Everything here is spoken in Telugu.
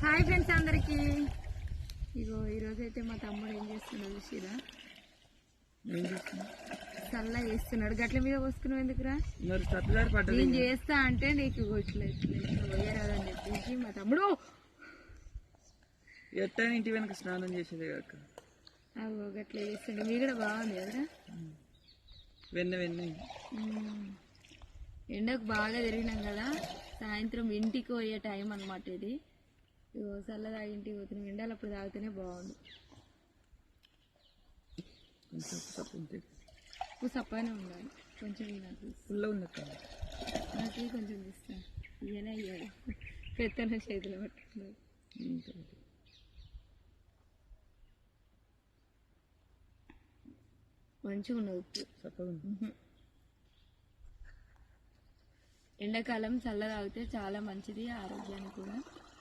హాయ్ ఫ్రెండ్స్ అందరికి. ఇగో ఈరోజు అయితే మా తమ్ముడు ఏం చేస్తున్నాడు చూసిరా, చల్ల చేస్తున్నాడు. గట్ల మీద పోసుకున్నావు ఎందుకురా? నేను చేస్తా అంటే నీకు పోయరాదని చెప్పేసి మా తమ్ముడు ఎట్టా ఇంటి వెనక స్నానం చేసేది కాక అగో గట్ల చేస్తాడు. మీ కూడా బాగుంది కదరా. వెన్న వెన్న ఎండకు బాగా తిరిగినాం కదా, సాయంత్రం ఇంటికి పోయే టైం అన్నమాట ఇది. ఇగో చల్లగా ఇంటికి పోతున్నాం. ఎండలు అప్పుడు తాగితేనే బాగుంది. ఉప్పు సప్పనే ఉండాలి కొంచెం. నాకు నాకు కొంచెం ఇస్తాను. ఇయనే అయ్యాడు పెత్తన చేతిలో పట్టుకున్నాడు. మంచిగా ఉన్నది ఉప్పు. ఎండాకాలం చల్ల తాగితే చాలా మంచిది ఆరోగ్యానికి కూడా.